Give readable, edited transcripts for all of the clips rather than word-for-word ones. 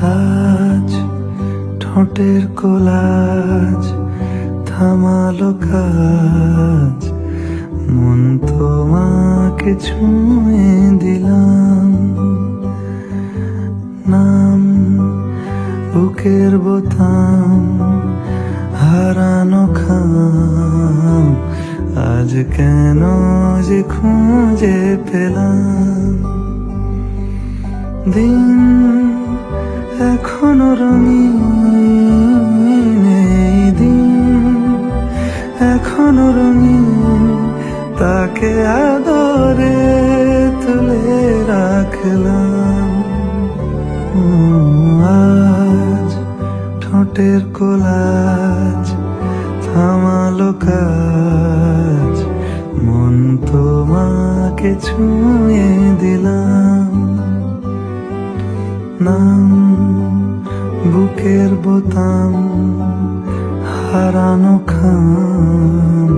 আজ ঠোঁটের কোলাজ থামালো কাজ, মন তোমাকে ছুঁয়ে দিলাম। নাম বুকের বোতাম হারানো খাম, আজ কেন যে খুঁজে পেলাম। দিন এখনো রঙিন, এই দিন এখনো রঙিন, তাকে আদরে তুলে রাখলাম। আজ ঠোঁটের কোলাজ থামালো কাজ, মন তোমাকে ছুঁয়ে দিলাম। নাম বুকের বোতাম হারানো খাম।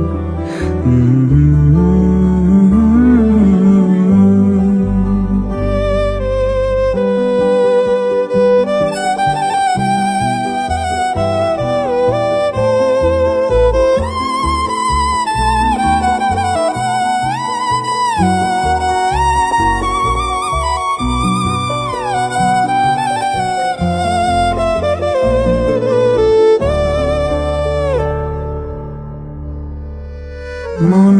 মন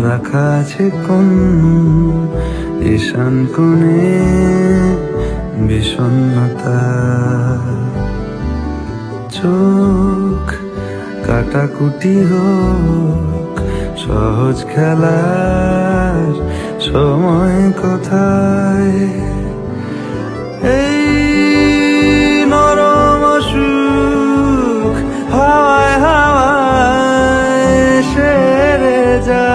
রাখা আছে কোন ঈশান কোণে বিষণ্ণতা, চোখ কাটাকুটি হোক সহজ খেলার সময় কোথায়। এই নরম সুখ হাওয়ায় হাওয়ায় সেরে যা,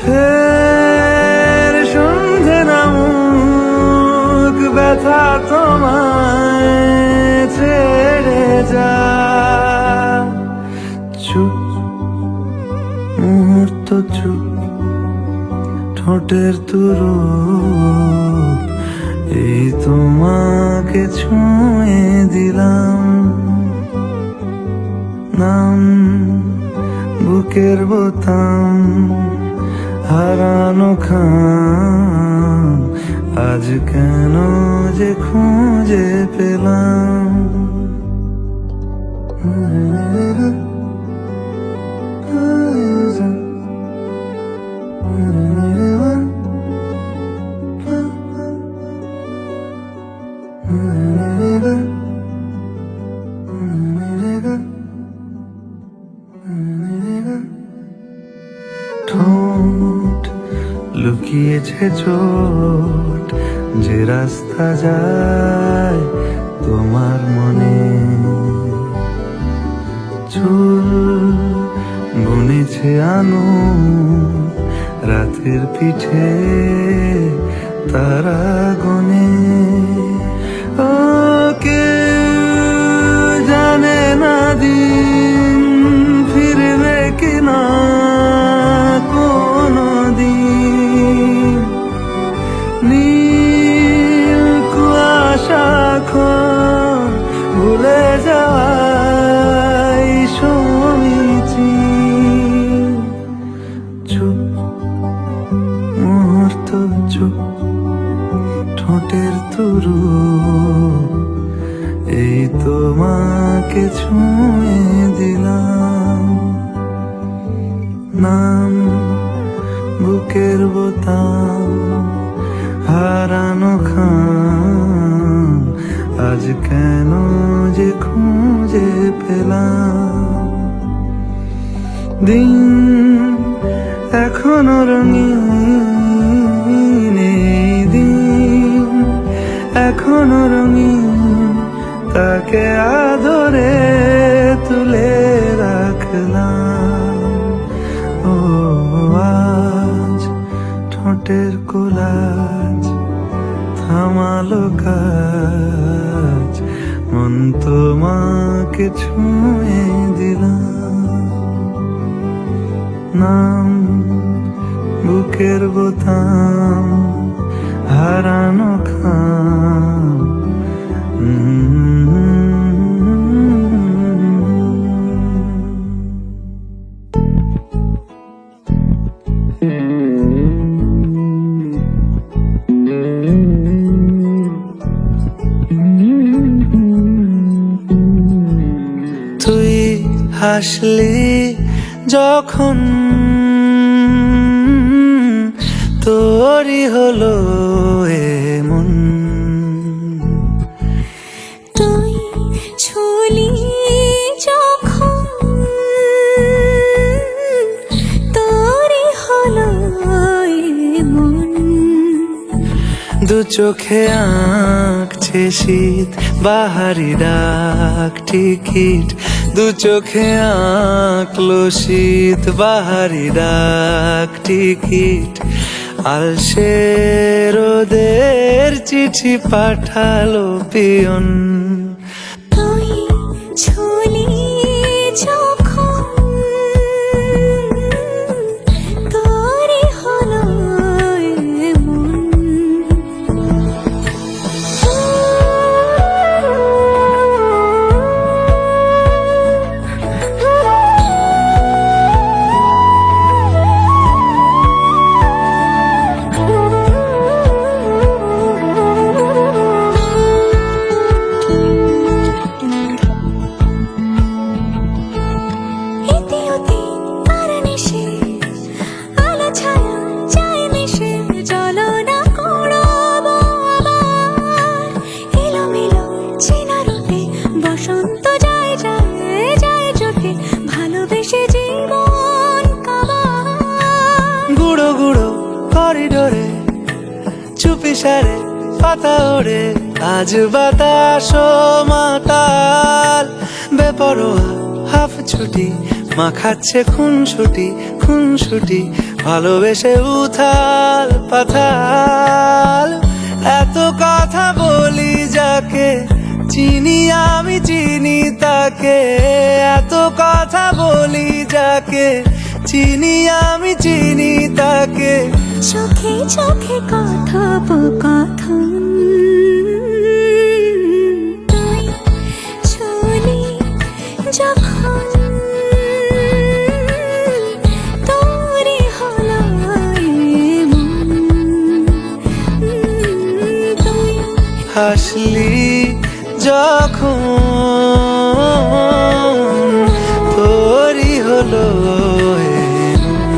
ফের সন্ধে নামুক ব্যথা তোমায় ছেড়ে যা। চুপ মুহূর্ত চুপ, ঠোঁটের তুরু এই তোমাকে ছুঁয়ে দিলাম। নাম বুকের বোতাম হারানো খাম, আজ কেন যে খুঁজে পেলাম। ঠোঁট লুকিয়েছে চোট, যে রাস্তা যায় তোমার মনে। চুল বুনেছে আনো রাতের পিঠে তারা গনে। ও কেউ জানে না দিন ফিরবে কিনা কোনো দিন। নীল কুয়াশা ভুলে যাওয়াই সমীচি। চুপ মুহূর্ত চুপ, ঠোঁটের তুরু এই তোমাকে ছুঁয়ে দিলাম। নাম বুকের বোতাম হারানো খাম, আজ কেন যে খুঁজে পেলাম। দিন এখনো রঙিন, এই দিন রঙিন তাকে আদরে তুলে রাখলাম। ও আজ ঠোঁটের কোলাজ থামালো কাজ, মন তোমাকে ছুঁয়ে দিলাম। নাম বুকের বোতাম হারানো খাম। তুই হাসলি যখন তোরই হলো এমন, তুই ছুলি যখন তোরই হলো এমন। দু চোখে আঁকছে শীত বাহারি ডাক টিকিট, দু চোখে আঁকলো শীত বাহারি ডাক টিকিট। আলসে রোদের চিঠি পাঠালো পিয়ন, তুই ছুলি যখন তোরই হলো এমন। বসন্ত যায় যায় যায় চোখে ভালোবেসে জীবন কাবার। গুঁড়ো গুঁড়ো করিডোরে চুপি সারে পাতা ওড়ে, আজ বাতাস মাতাল বেপরোয়া হাফ ছুটি মাখাচ্ছে খুনসুটি খুনসুটি, ভালোবেসে উথাল পাথাল। এত কথা বলি যাকে চিনি আমি চিনি তাকে, এত কথা বলি যাকে চিনি আমি চিনি তাকে। চোখে চোখে কথোপকথন, তুই ছুলি যখন তোরই হলো এমন। তুই হাসলি যখন তোরই হলো এমন।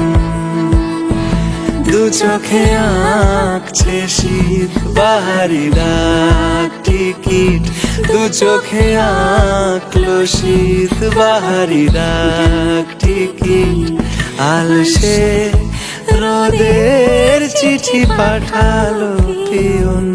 দু চোখে আঁকছে শীত বাহারি ডাক টিকিট, দু চোখে আঁকলো শীত বাহারি ডাক টিকিট। আলসে রোদের চিঠি পাঠালো পিয়ন।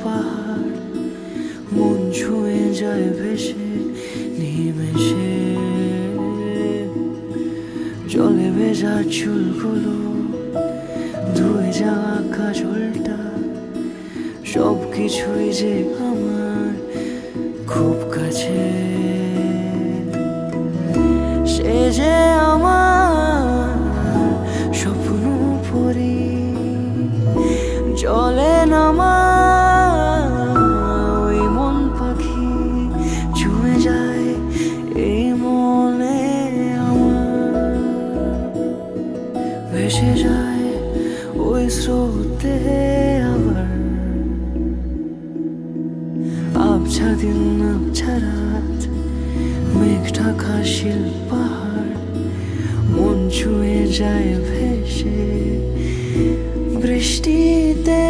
পাহাড় মন ছুঁয়ে যায় ভেসে নিমেষে, জলে ভেজা চুলগুলো ধুয়ে যাওয়া কাজলটা সব কিছুই যে আমার খুব কাছে। সে যে আমার স্বপ্ন পরি চলে নামা ওই মন পাখি ছুঁয়ে যায় এই মনে আমার, ভেসে যায় ওই স্রোতে আবার। আবছা দিন আবছা রাত, মেঘ ঢাকা শিল পাহাড়, মন ছুঁয়ে যায় ভেসে বৃষ্টিতে।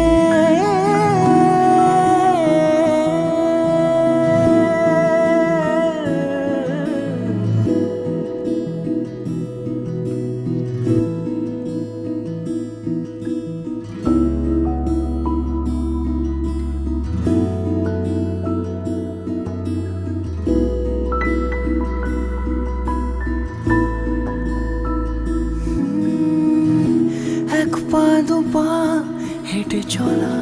এক পা দু পা হেঁটে চলা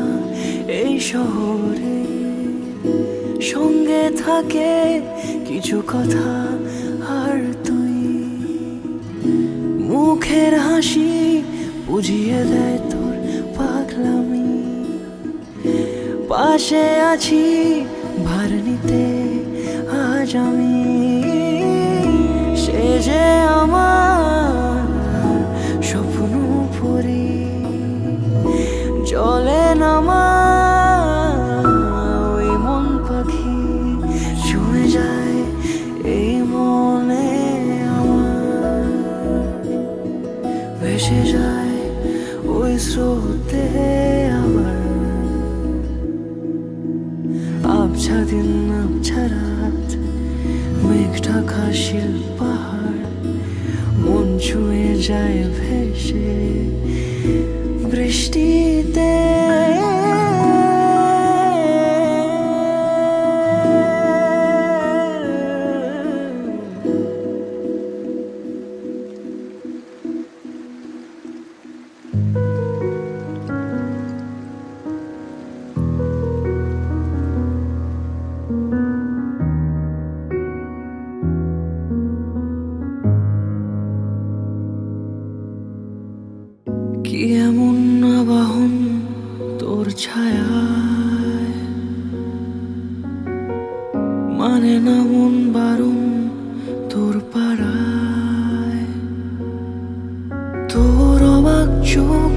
এই শহরে, সঙ্গে থাকে কিছু কথা আর তুই। মুখের হাসি বুঝিয়ে দেয় তোর পাগলামি, পাশে আছি ভার নিতে আজ আমি। সে যে আমার স্বপ্ন পরি, চলে নামা ওই মন পাখি ছুঁয়ে যায় এই মনে আমার, ভেসে যায় ওই স্রোতে আবার। আবছা দিন আবছা রাত, মেঘ ঢাকা শিল পাহাড়, মন ছুঁয়ে যায় ভেসে বৃষ্টিতে। কি এমন আবাহন তোর ছায়ায়, মানে না মন বারণ তোর পাড়ায়। তোর অবাক চোখ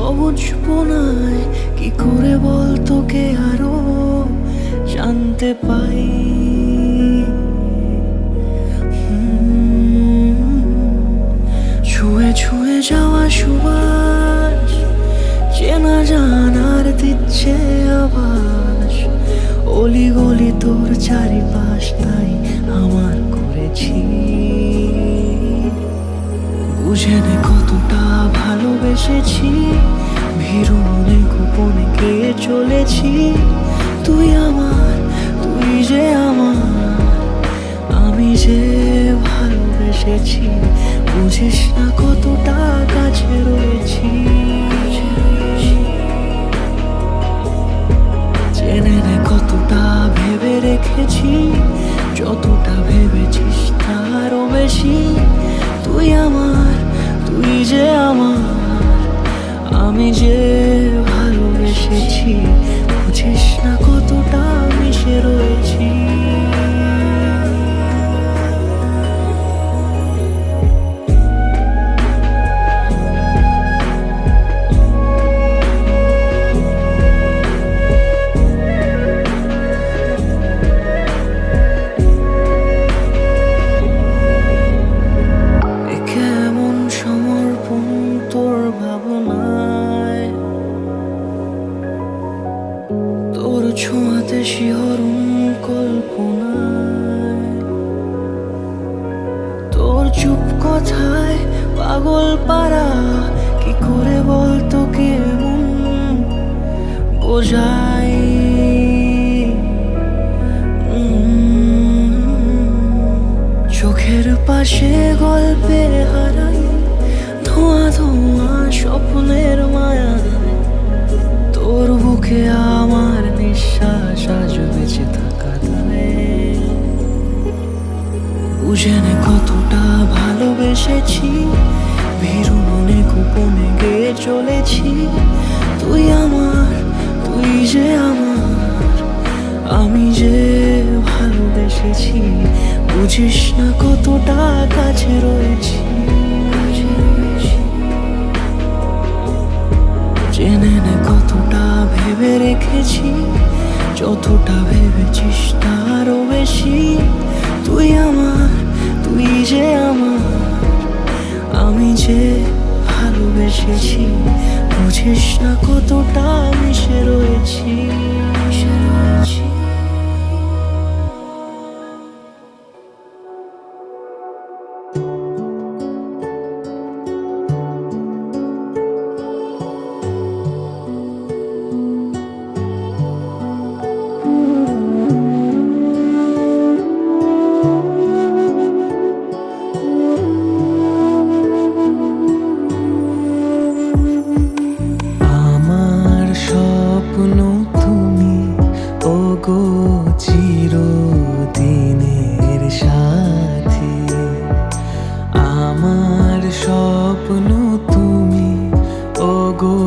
অবুঝ বোনায়, কি করে বল তোকে আরো জানতে পাই। ছুঁয়ে ছুঁয়ে যাওয়া সুবাস, চেনা জানার দিচ্ছে আবাস। অলি গলি তোর চারিপাশ তাই আমার করেছি। বুঝে নে কতটা ভালোবেসেছি, ভীরু মনে গোপনে গিয়ে চলেছি। তুই আমার, তুই যে আমার, আমি যে ভালোবেসেছি। বুঝিস না কতটা কাছে রয়েছি। জেনে নে কতটা ভেবে রেখেছি, যতটা ভেবেছিস তারও বেশি। তুই আমার, তুই যে আমার, আমি যে ভালোবেসেছি। বুঝিস না কতটা মিশে রয়েছি। তোর ছোঁয়াতে শিহরণ কল্পনায়, তোর চুপ কথায় পাগল পারা। কি করে বল তোকে মন বোঝাই। চোখের পাশে গল্পে হারাই, ধোঁয়া ধোঁয়া স্বপ্নের মায়া। তোর বুকে আমার নিঃশ্বাস আজ বেঁচে থাকা দায়। বুঝে নে কতটা ভালোবেসেছি, ভীরু মনে গোপনে গিয়ে চলেছি। তুই আমার, যে আমার, আমি যে ভালোবেসেছি, বুঝিস না কতটা কাছে রয়েছি। জেনে নে কতটা ভেবে রেখেছি, যতটা ভেবেছিস তারও বেশি। তুই আমার, তুই যে আমার, আমি যে ভালোবেসেছি, বুঝিস না কতটা মিশে রয়েছি। আমার স্বপ্ন তুমি, ওগো চিরদিনের সাথী। আমার স্বপ্ন তুমি, ওগো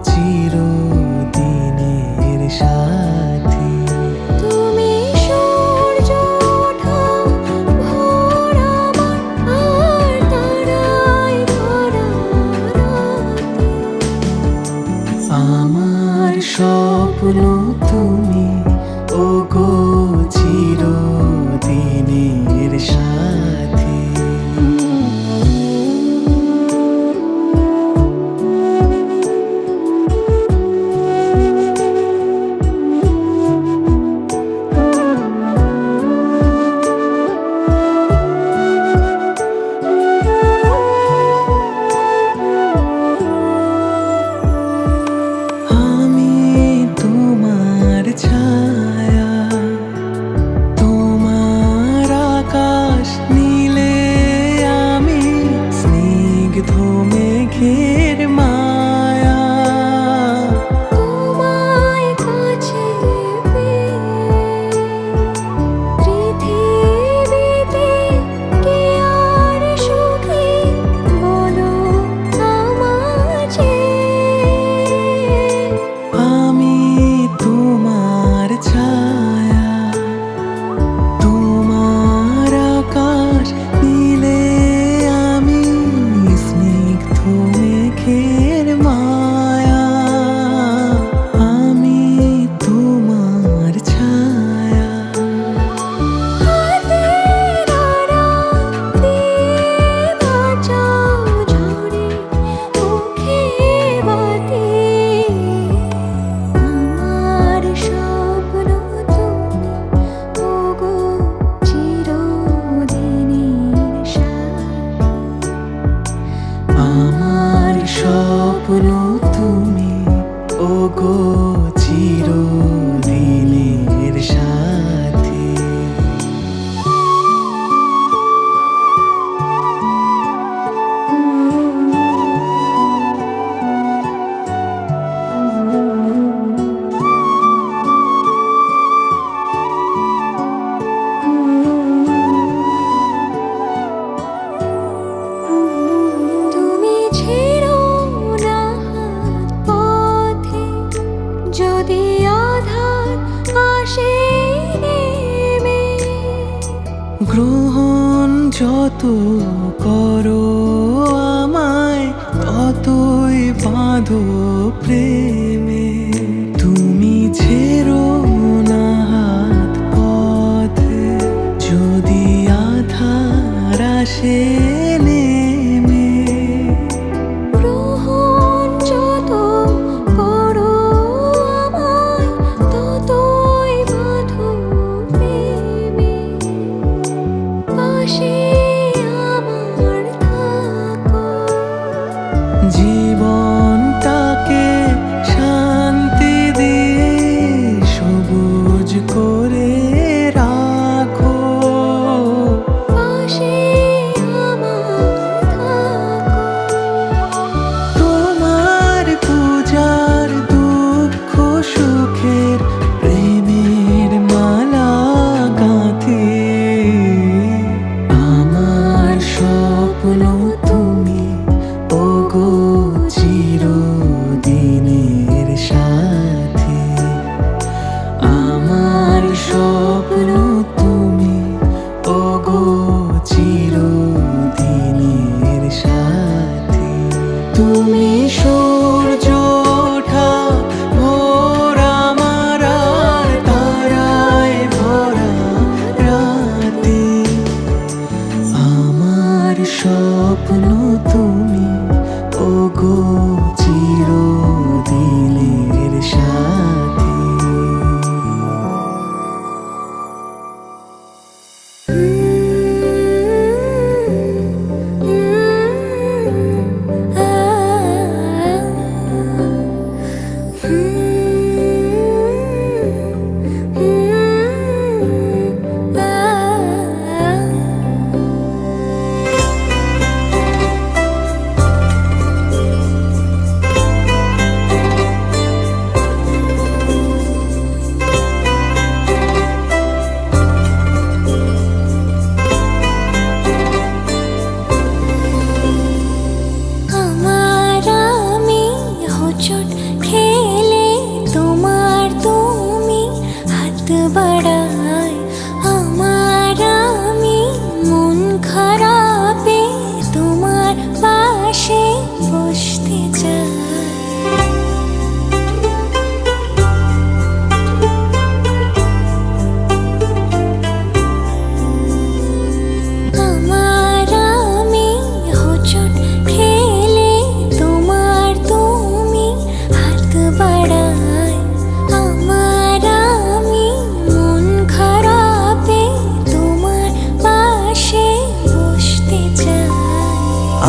চিরদিনের সাথী। তুমি সূর্য ওঠা ভোর আমার, আর তারায় ভরা রাতে। আমার স্বপ্ন তুমি, ওগো চিরদিনের সাথী। আমি তোমার ছায়া, তোমার আকাশ নীলে, আমি স্নিগ্ধ মেঘের মায়া। তোমায় কাছে পেয়ে পৃথিবীতে কে আর সুখী বলো আমাকে। আমি তোমার ছায়া, তোমার আকাশ নীলে, আমি স্নিগ্ধ মেঘের মায়া। আমি তোমার ছায়া। হাতের আড়াল দিয়ে বাঁচাও ঝরে মুখে বাতি। আমার স্বপ্ন তুমি, ওগো চিরদিনের সাথী। আমার স্বপ্ন তুমি, ওগো চিরদিনের সাথী। তুমি ছেড়ো না হাত পথে, যদি আধার আসে নেমে। গ্রহণ যত করো আমায়, ততই বাঁধো প্রেমে। তুমি ছেড়ো না হাত পথে, যদি আধার আসে নেমে। গ্রহণ যত করো আমায়, ততই বাঁধো প্রেমে। পাশে আমার থাকো, জীবনটাকে শান্তি দিয়ে সবুজ করে রাখো। পাশে আমার খেলে তোমার তুমি হাত বাড়ায় আমার আমি মন খারাপে তোমার পাশে বসতে চাই আমার আমি হোঁচট খেলে তোমার তুমি হাত বাড়ায় আমার আমি মন খারাপে তোমার পাশে বসতে চাই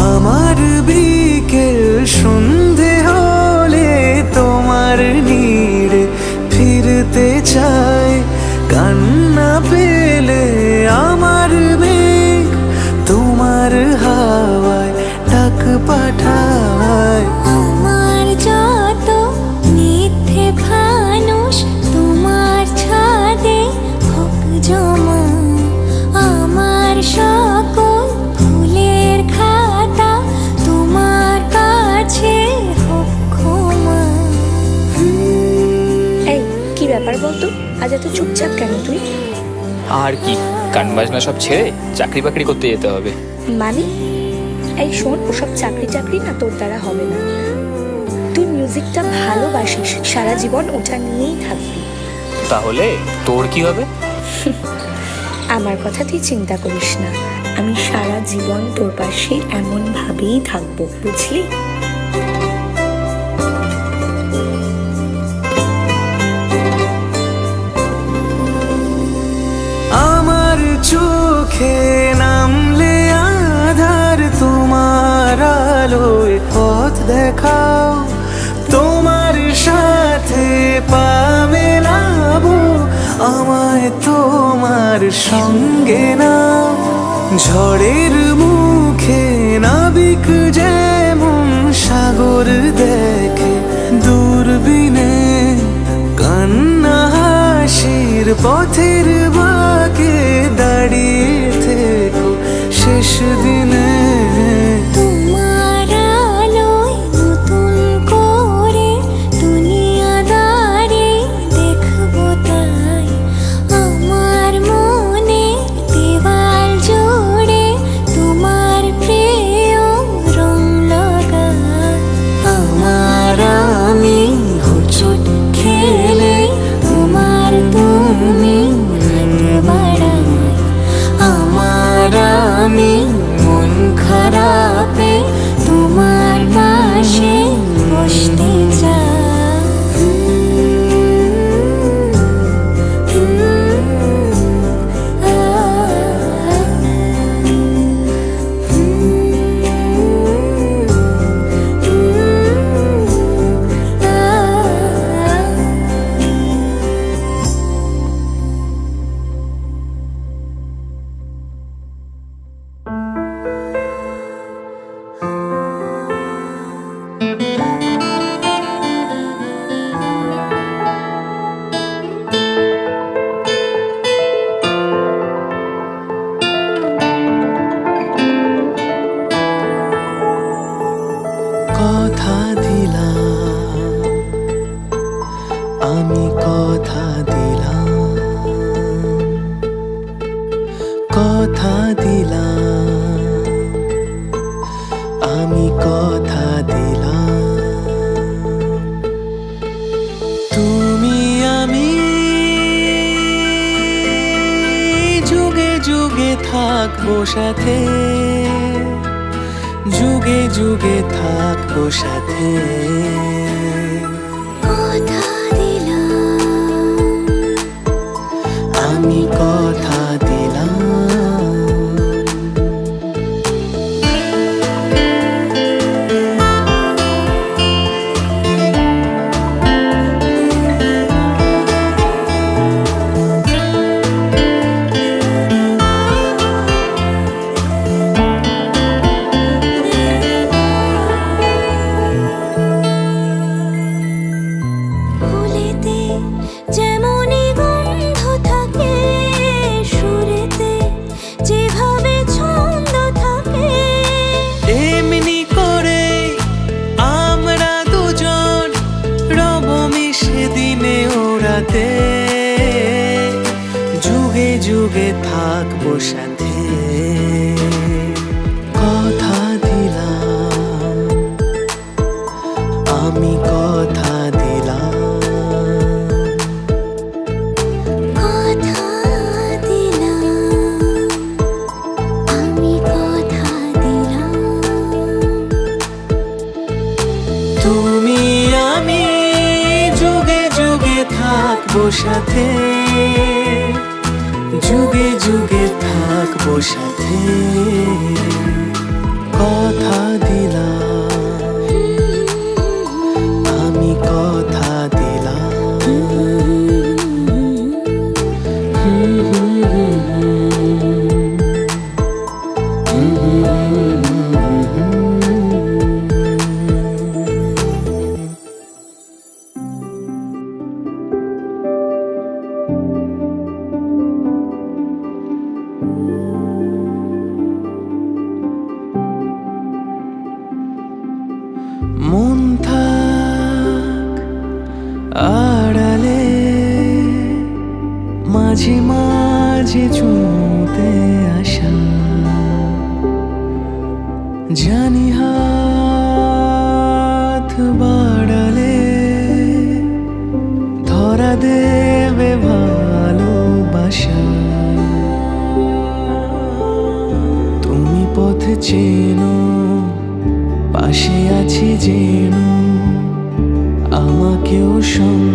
আমার বিকেল সন্ধে হলে তোমার নীড়ে ফিরতে চাই কান্না পেলে আমার মেঘ তোমার হাওয়ায় ডাক পাঠায় আমার যত মিথ্যে ফানুষ তোমার ছাদে হোক জমা আমার সকল ফুলের খাতা তোমার কাছে হোক ক্ষমা এই কি ব্যাপার বলতো, আজ এত চুপচাপ কেন তুই? আর কি, গান বাজনা সব ছেড়ে চাকরি বাকরি করতে যেতে হবে। মানে এই শোন, ওসব চাকরি চাকরি না তোর দ্বারা হবে না। তুই মিউজিকটা ভালোবাসিস, সারা জীবন ওটা নিয়েই থাকবি। তাহলে তোর কি হবে? আমার কথা তুই চিন্তা করিস না, আমি সারা জীবন তোর পাশে এমন ভাবেই থাকবো, বুঝলি? আমার চোখে নামলে আধার তোমার আলোয় পথ দেখাও তোমার সাথে পা মেলাবো আমায় তোমার সঙ্গে নাও ঝড়ের মুখে নাবিক যেমন সাগর দেখে দূরবীনে কান্না হাসির পথের বাঁকে দাঁড়িয়ে থেকো শেষ দিনে তোমার আলোয় নতুন করে দুনিয়াদারি দেখবো তাই আমার মনে দেওয়াল জুড়ে তোমার প্রিয় রং লাগায় আমার আমি হোঁচট খেলে তোমার তুমি হাত বাড়ায় আমার আমি মন খারাপে তোমার পাশে বসতে কথা দিলাম আমি কথা দিলাম কথা দিলাম আমি কথা দিলাম তুমি আমি যুগে যুগে থাকবো সাথে যুগে যুগে থাকবো সাথে কথা দিলাম আমি কথা দিলাম সাথে কথা দিলাম আমি কথা দিলাম কথা দিলাম আমি কথা দিলাম তুমি আমি যুগে যুগে থাকবো সাথে যুগে যুগে থাকবো সাথে কথা দিলাম আমি কথা দিলাম মন থাক আড়ালে মাঝে মাঝে চুমতে আসা জানি হাত বাড়ালে ধরা দেবে ভালোবাসা তুমি পথ চেনো পাশে আছি যেন আমাকেও সঙ্গ